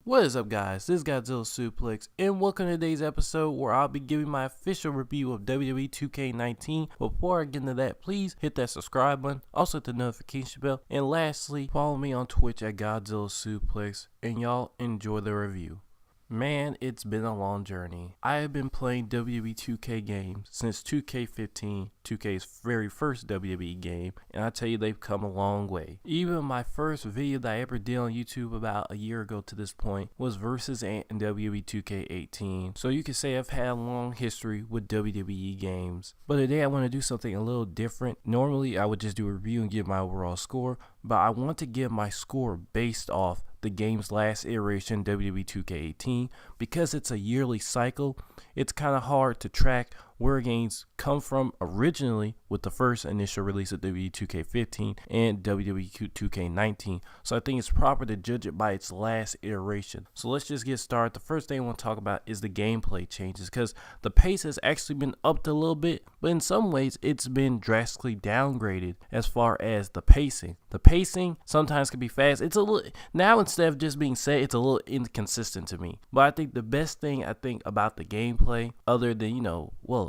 What is up, guys? This is Godzilla Suplex, and welcome to today's episode where I'll be giving my official review of WWE 2K19. Before I get into that, please hit that subscribe button, also hit the notification bell, and lastly, follow me on Twitch at Godzilla Suplex, and y'all enjoy the review. Man, it's been a long journey. I have been playing WWE 2K games since 2K15, 2K's very first WWE game, and I tell you, they've come a long way. Even my first video that I ever did on YouTube about a year ago to this point was versus Ant in WWE 2K18. So you could say I've had a long history with WWE games. But today I want to do something a little different. Normally I would just do a review and give my overall score, but I want to give my score based off the game's last iteration, WWE 2K18. Because it's a yearly cycle, it's kind of hard to track where games come from originally with the first initial release of WWE 2K15 and WWE 2K19. So I think it's proper to judge it by its last iteration. So let's just get started. The first thing I want to talk about is the gameplay changes, because the pace has actually been upped a little bit, but in some ways it's been drastically downgraded as far as the pacing. The pacing sometimes can be fast. It's a little, now instead of just being set, it's a little inconsistent to me. But I think the best thing about the gameplay, other than,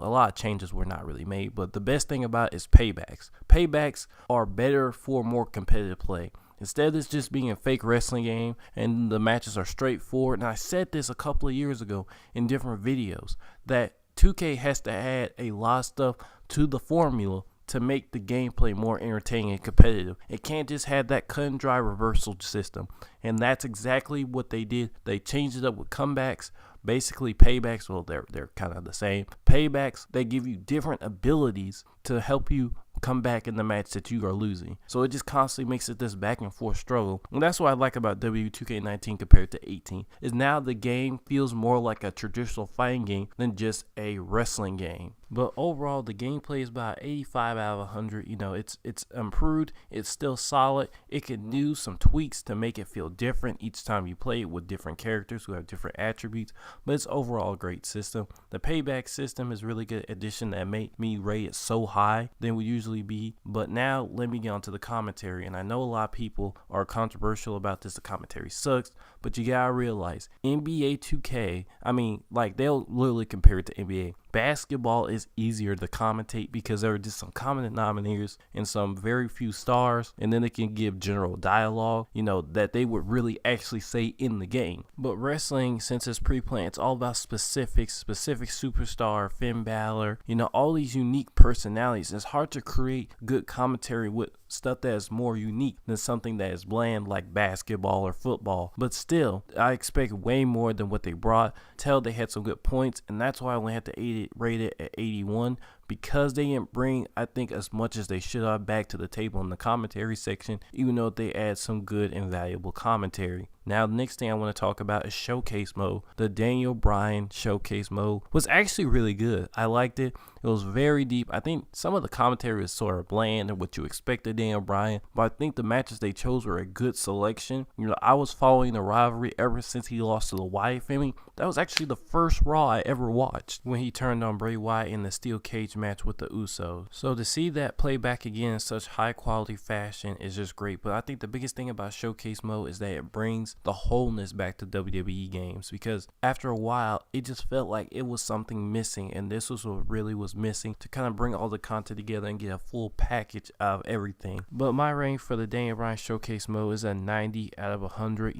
a lot of changes were not really made, but the best thing about it is paybacks. Paybacks are better for more competitive play. Instead of this just being a fake wrestling game and the matches are straightforward, and I said this a couple of years ago in different videos, that 2K has to add a lot of stuff to the formula to make the gameplay more entertaining and competitive. It can't just have that cut and dry reversal system, and that's exactly what they did. They changed it up with comebacks. Basically, paybacks, well, they're kind of the same. Paybacks, they give you different abilities to help you come back in the match that you are losing. So it just constantly makes it this back and forth struggle. And that's what I like about WWE 2K19 compared to 18, is now the game feels more like a traditional fighting game than just a wrestling game. But overall, the gameplay is about 85 out of 100. It's improved. It's still solid. It can do some tweaks to make it feel different each time you play it with different characters who have different attributes. But it's overall a great system. The payback system is really good addition that made me rate it so high than we usually be. But now let me get on to the commentary. And I know a lot of people are controversial about this. The commentary sucks. But you gotta realize, NBA 2K, they'll literally compare it to NBA. Basketball is easier to commentate because there are just some common denominators and some very few stars, and then they can give general dialogue, that they would really actually say in the game. But wrestling, since it's pre-planned, it's all about specific superstar, Finn Balor, all these unique personalities. It's hard to create good commentary with stuff that is more unique than something that is bland like basketball or football. But still, I expect way more than what they brought. They had some good points, and that's why I only had to rate it at 81, because they didn't bring, I think, as much as they should have back to the table in the commentary section, even though they add some good and valuable commentary. Now, the next thing I want to talk about is showcase mode. The Daniel Bryan showcase mode was actually really good. I liked it. It was very deep. I think some of the commentary was sort of bland and what you expect of Daniel Bryan, but I think the matches they chose were a good selection. I was following the rivalry ever since he lost to the Wyatt family. That was actually the first Raw I ever watched, when he turned on Bray Wyatt in the steel cage match with the Usos. So to see that play back again in such high quality fashion is just great. But I think the biggest thing about showcase mode is that it brings the wholeness back to WWE games, because after a while it just felt like it was something missing, and this was what really was missing to kind of bring all the content together and get a full package of everything. But my rating for the Daniel Bryan showcase mode is a 90 out of 100.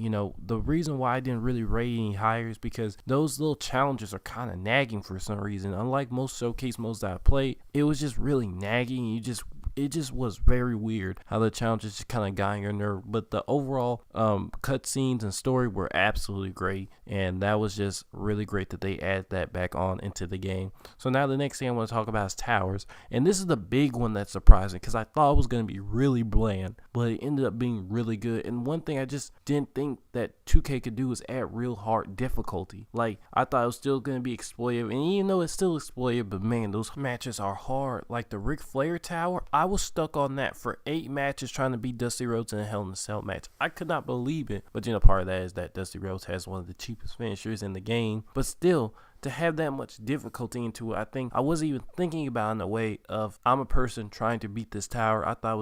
The reason why I didn't really rate any higher is because those little challenges are kind of nagging for some reason. Unlike most showcase modes that I played, it was just really nagging. It just was very weird how the challenges just kind of got on your nerve. But the overall cutscenes and story were absolutely great, and that was just really great that they add that back on into the game. So now the next thing I want to talk about is towers, and this is the big one that's surprising, because I thought it was going to be really bland, but it ended up being really good. And one thing I just didn't think that 2K could do was add real hard difficulty. I thought it was still going to be exploitive, and even though it's still exploitive, but man, those matches are hard. Like the Ric Flair tower, I was stuck on that for 8 matches trying to beat Dusty Rhodes in a Hell in a Cell match. I could not believe it. But part of that is that Dusty Rhodes has one of the cheapest finishers in the game. But still, to have that much difficulty into it, I think I wasn't even thinking about in the way of I'm a person trying to beat this tower. I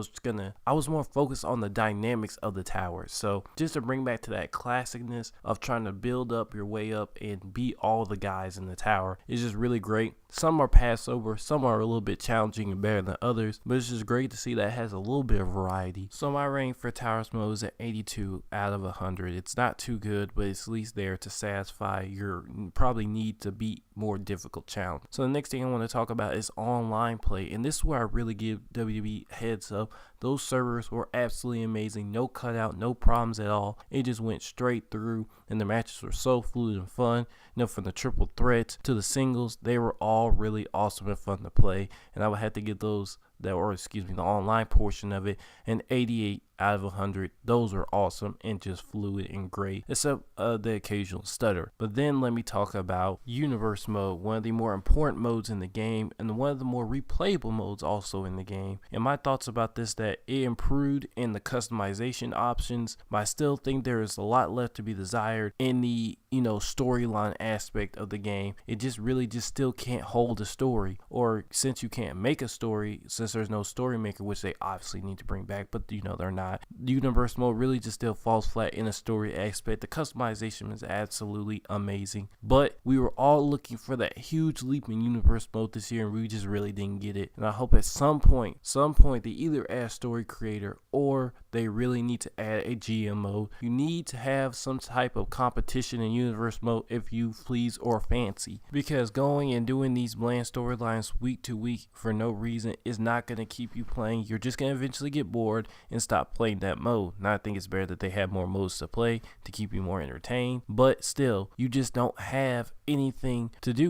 was more focused on the dynamics of the tower. So just to bring back to that classicness of trying to build up your way up and beat all the guys in the tower is just really great. Some are passed over, some are a little bit challenging and better than others, but it's just great to see that it has a little bit of variety. So my rating for Towers mode is at 82 out of 100. It's not too good, but it's at least there to satisfy your probably need to beat more difficult challenge. So the next thing I want to talk about is online play, and this is where I really give WWE heads up. Those servers were absolutely amazing. No cutout, no problems at all. It just went straight through, and the matches were so fluid and fun. You know, from the triple threats to the singles, they were all really awesome and fun to play. And I would have to give those the online portion of it an 88 out of 100. Those are awesome and just fluid and great, except the occasional stutter. But then let me talk about Universe mode, one of the more important modes in the game and one of the more replayable modes also in the game. And my thoughts about this, that it improved in the customization options, but I still think there is a lot left to be desired in the storyline aspect of the game. It just really still can't hold a story, or since you can't make a story, since there's no story maker, which they obviously need to bring back, but they're not. Universe mode really just still falls flat in a story aspect. The customization is absolutely amazing, but we were all looking for that huge leap in Universe mode this year, and we just really didn't get it. And I hope at some point they either add a story creator or they really need to add a GM mode. You need to have some type of competition in Universe mode if you please or fancy, because going and doing these bland storylines week to week for no reason is not going to keep you playing. You're just going to eventually get bored and stop playing that mode. Now I think it's better that they have more modes to play to keep you more entertained, but still, you just don't have anything to do.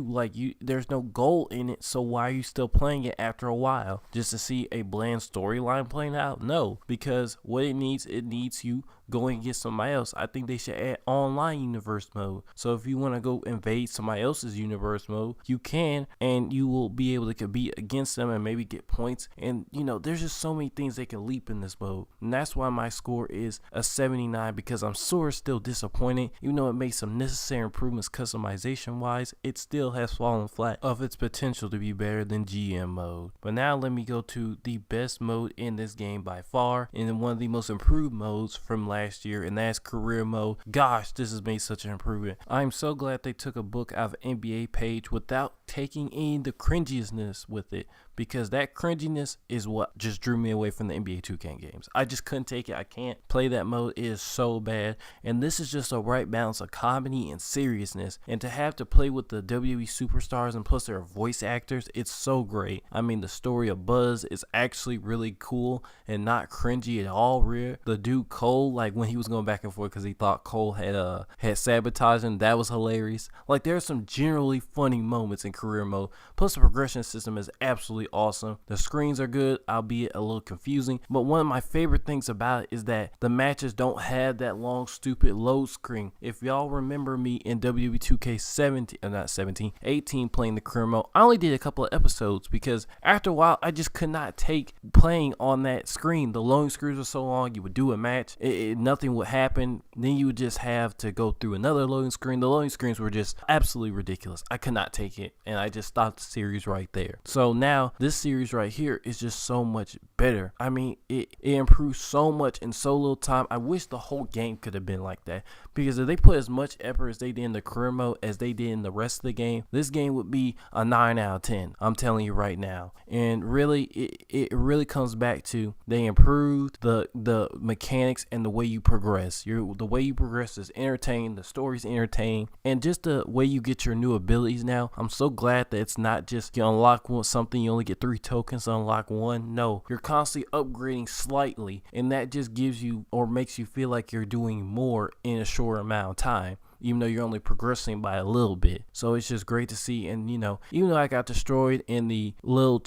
There's no goal in it, so why are you still playing it after a while? Just to see a bland storyline playing out? No, because what it needs you going against somebody else. I think they should add online Universe mode. So if you want to go invade somebody else's Universe mode, you can, and you will be able to compete against them and maybe get points. And there's just so many things they can leap in this mode. And that's why my score is a 79, because I'm sort of still disappointed. Even though it made some necessary improvements customization wise, it still has fallen flat of its potential to be better than GM mode. But now let me go to the best mode in this game by far, and one of the most improved modes from last year, and that's career mode. Gosh, this has made such an improvement. I'm so glad they took a book out of NBA page without taking in the cringiousness with it, because that cringiness is what just drew me away from the NBA 2K games. I just couldn't take it. I can't play that mode. It is so bad. And this is just a right balance of comedy and seriousness. And to have to play with the WWE superstars, and plus their voice actors, it's so great. I mean, the story of Buzz is actually really cool and not cringy at all. The dude Cole, when he was going back and forth because he thought Cole had sabotaged him, that was hilarious. There's some generally funny moments in career mode. Plus the progression system is absolutely awesome. The screens are good, albeit a little confusing, but one of my favorite things about it is that the matches don't have that long stupid load screen. If y'all remember me in WWE 2K 18 playing the career mode, I only did a couple of episodes because after a while I just could not take playing on that screen. The loading screens were so long. You would do a match, nothing would happen, then you would just have to go through another loading screen. The loading screens were just absolutely ridiculous. I could not take it, and I just stopped the series right there. So now this series right here is just so much better. I mean, it improved so much in so little time. I wish the whole game could have been like that, because if they put as much effort as they did in the career mode as they did in the rest of the game, this game would be a 9 out of 10. I'm telling you right now. And really, it really comes back to they improved the mechanics and the way you progress. The way you progress is entertaining, the story's entertaining, and just the way you get your new abilities now. I'm so glad that it's not just you unlock something, you only get 3 tokens to unlock one. No, you're constantly upgrading slightly, and that just gives you or makes you feel like you're doing more in a short amount of time, even though you're only progressing by a little bit. So it's just great to see. And even though I got destroyed in the little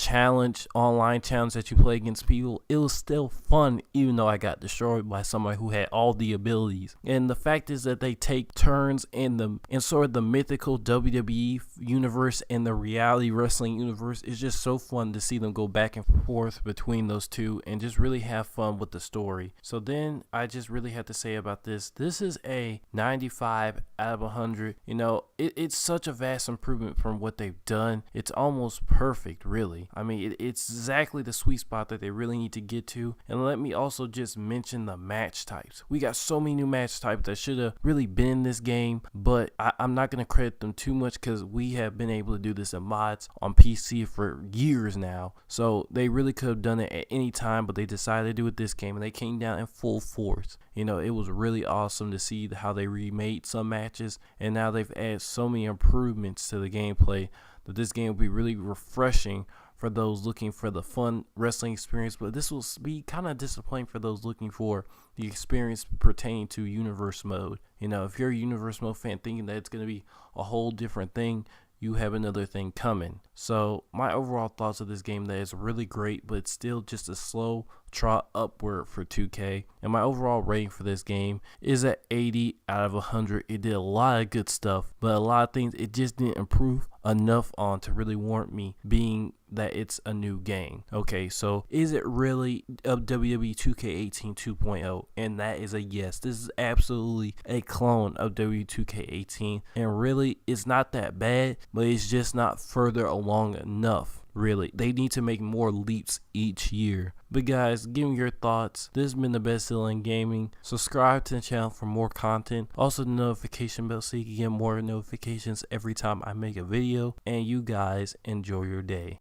online challenge that you play against people, it was still fun, even though I got destroyed by somebody who had all the abilities. And the fact is that they take turns in sort of the mythical WWE universe and the reality wrestling universe. It's just so fun to see them go back and forth between those two and just really have fun with the story. So then I just really have to say about this is a 95 out of 100. You know, it's such a vast improvement from what they've done. It's almost perfect, really. I mean, it's exactly the sweet spot that they really need to get to. And let me also just mention the match types. We got so many new match types that should have really been in this game, but I'm not going to credit them too much because we have been able to do this in mods on PC for years now. So they really could have done it at any time, but they decided to do it this game, and they came down in full force. You know, it was really awesome to see how they remade some matches, and now they've added so many improvements to the gameplay that this game will be really refreshing for those looking for the fun wrestling experience, but this will be kind of disappointing for those looking for the experience pertaining to universe mode. You know, if you're a universe mode fan thinking that it's going to be a whole different thing, you have another thing coming. So my overall thoughts of this game, that is really great, but it's still just a slow trot upward for 2K. And my overall rating for this game is at 80 out of 100. It did a lot of good stuff, but a lot of things it just didn't improve enough on to really warrant me being that it's a new game. Okay, so is it really a WWE 2K18 2.0? And that is a yes. This is absolutely a clone of WWE 2K18, and really it's not that bad, but it's just not further along enough. Really, they need to make more leaps each year. But guys, give me your thoughts. This has been the Best in Gaming. Subscribe to the channel for more content. Also the notification bell so you can get more notifications every time I make a video. And you guys enjoy your day.